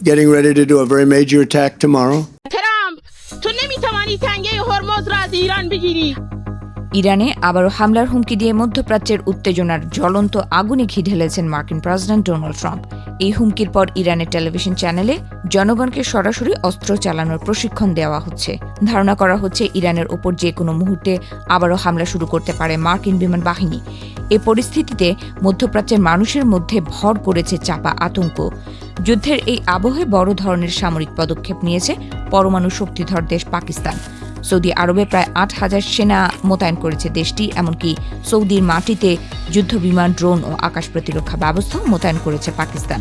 getting ready to do a very major attack tomorrow. ইরানে আবারও হামলার হুমকি দিয়ে মধ্যপ্রাচ্যের উত্তেজনার জ্বলন্ত আগুনে ঘি ঢেলেছেন মার্কিন প্রেসিডেন্ট ডোনাল্ড ট্রাম্প। এই হুমকির পর ইরানের টেলিভিশন চ্যানেলে জনগণকে সরাসরি অস্ত্র চালানোর প্রশিক্ষণ দেওয়া হচ্ছে। ধারণা করা হচ্ছে ইরানের ওপর যে কোনো মুহূর্তে আবারও হামলা শুরু করতে পারে মার্কিন বিমান বাহিনী। এ পরিস্থিতিতে মধ্যপ্রাচ্যের মানুষের মধ্যে ভর করেছে চাপা আতঙ্ক। যুদ্ধের এই আবহে বড় ধরনের সামরিক পদক্ষেপ নিয়েছে পরমাণু শক্তিধর দেশ পাকিস্তান। সৌদি আরবে প্রায় ৮,০০০ সেনা মোতায়েন করেছে দেশটি, এমনকি সৌদির মাটিতে যুদ্ধবিমান, ড্রোন ও আকাশ প্রতিরক্ষা ব্যবস্থাও মোতায়েন করেছে পাকিস্তান।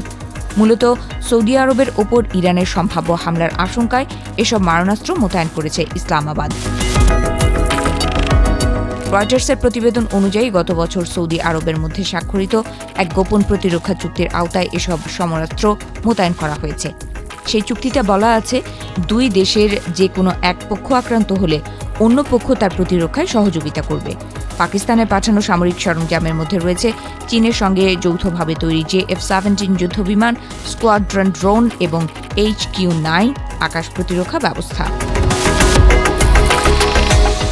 মূলত সৌদি আরবের ওপর ইরানের সম্ভাব্য হামলার আশঙ্কায় এসব মারণাস্ত্র মোতায়েন করেছে ইসলামাবাদ। রয়টার্সের প্রতিবেদন অনুযায়ী গত বছর সৌদি আরবের মধ্যে স্বাক্ষরিত এক গোপন প্রতিরক্ষা চুক্তির আওতায় এসব সমরাস্ত্র মোতায়েন করা হয়েছে। সেই চুক্তিতে বলা আছে, দুই দেশের যে কোনো এক পক্ষ আক্রান্ত হলে অন্য পক্ষ তার প্রতিরক্ষায় সহযোগিতা করবে। পাকিস্তানে পাঠানো সামরিক সরঞ্জামের মধ্যে রয়েছে চীনের সঙ্গে যৌথভাবে তৈরি JF-17 যুদ্ধবিমান, স্কোয়াড্রন ড্রোন এবং HQ-9 আকাশ প্রতিরক্ষা ব্যবস্থা।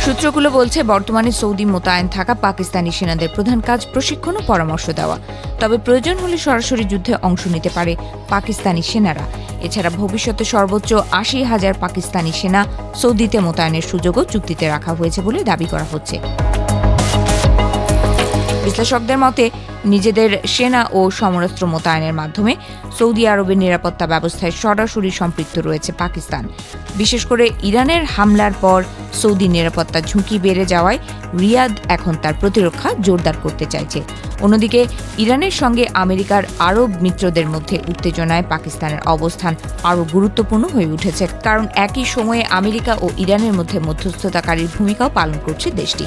সূত্রগুলো বলছে, বর্তমানে সৌদি মোতায়েন থাকা পাকিস্তানি সেনাদের প্রধান কাজ প্রশিক্ষণ ও পরামর্শ দেওয়া। তবে প্রয়োজন হলে সরাসরি যুদ্ধে অংশ নিতে পারে পাকিস্তানি সেনারা। এছাড়া ভবিষ্যতে সর্বোচ্চ ৮০,০০০ পাকিস্তানি সেনা সৌদিতে মোতায়েনের সুযোগও চুক্তিতে রাখা হয়েছে বলে দাবি করা হচ্ছে। বিশ্লেষকদের মতে, নিজেদের সেনা ও সমরাস্ত্র মোতায়েনের মাধ্যমে সৌদি আরবের নিরাপত্তা ব্যবস্থায় সরাসরি সম্পৃক্ত রয়েছে পাকিস্তান। বিশেষ করে ইরানের হামলার পর সৌদি নিরাপত্তা ঝুঁকি বেড়ে যাওয়ায় রিয়াদ এখন তার প্রতিরক্ষা জোরদার করতে চাইছে। অন্যদিকে ইরানের সঙ্গে আমেরিকার আরব মিত্রদের মধ্যে উত্তেজনায় পাকিস্তানের অবস্থান আরও গুরুত্বপূর্ণ হয়ে উঠেছে, কারণ একই সময়ে আমেরিকা ও ইরানের মধ্যে মধ্যস্থতাকারীর ভূমিকাও পালন করছে দেশটি।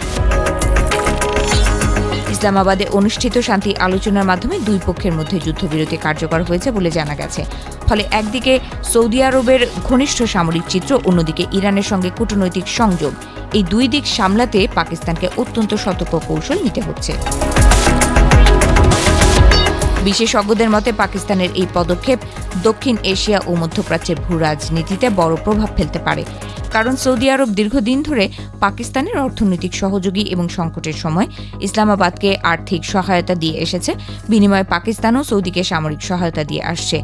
ইসলামাবাদে অনুষ্ঠিত শান্তি আলোচনার মাধ্যমে দুই পক্ষের মধ্যে যুদ্ধবিরতি কার্যকর হয়েছে বলে জানা গেছে। ফলে একদিকে সৌদি আরবের ঘনিষ্ঠ সামরিক চিত্র, অন্যদিকে ইরানের সঙ্গে কূটনৈতিক সংযোগ, এই দুই দিক সামলাতে পাকিস্তানকে অত্যন্ত সতর্ক কৌশল নিতে হচ্ছে। বিশেষজ্ঞদের মতে, পাকিস্তানের এই পদক্ষেপ দক্ষিণ এশিয়া ও মধ্যপ্রাচ্যের ভূ রাজনীতিতে বড় প্রভাব ফেলতে পারে, কারণ সৌদি আরব দীর্ঘদিন ধরে পাকিস্তানের অর্থনৈতিক সহযোগী এবং সংকটের সময় ইসলামাবাদকে আর্থিক সহায়তা দিয়ে এসেছে। বিনিময়ে পাকিস্তানও সৌদিকে সামরিক সহায়তা দিয়ে আসছে।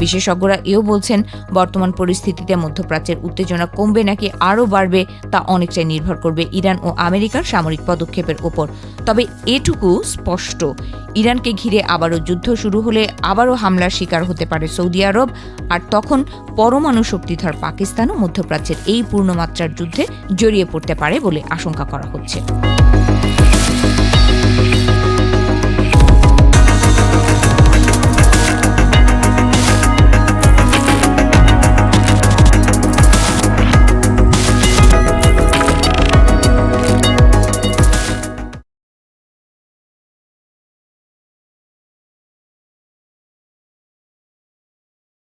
বিশেষজ্ঞরা এও বলছেন, বর্তমান পরিস্থিতিতে মধ্যপ্রাচ্যের উত্তেজনা কমবে নাকি আরও বাড়বে তা অনেকটাই নির্ভর করবে ইরান ও আমেরিকার সামরিক পদক্ষেপের ওপর। তবে এটুকু স্পষ্ট, ইরানকে ঘিরে আবারও যুদ্ধ শুরু হলে আবারও হামলার শিকার হতে পারে সৌদি আরব, আর তখন পরমাণু শক্তিধর পাকিস্তানও মধ্যপ্রাচ্যের এই পূর্ণমাত্রার যুদ্ধে জড়িয়ে পড়তে পারে বলে আশঙ্কা করা হচ্ছে।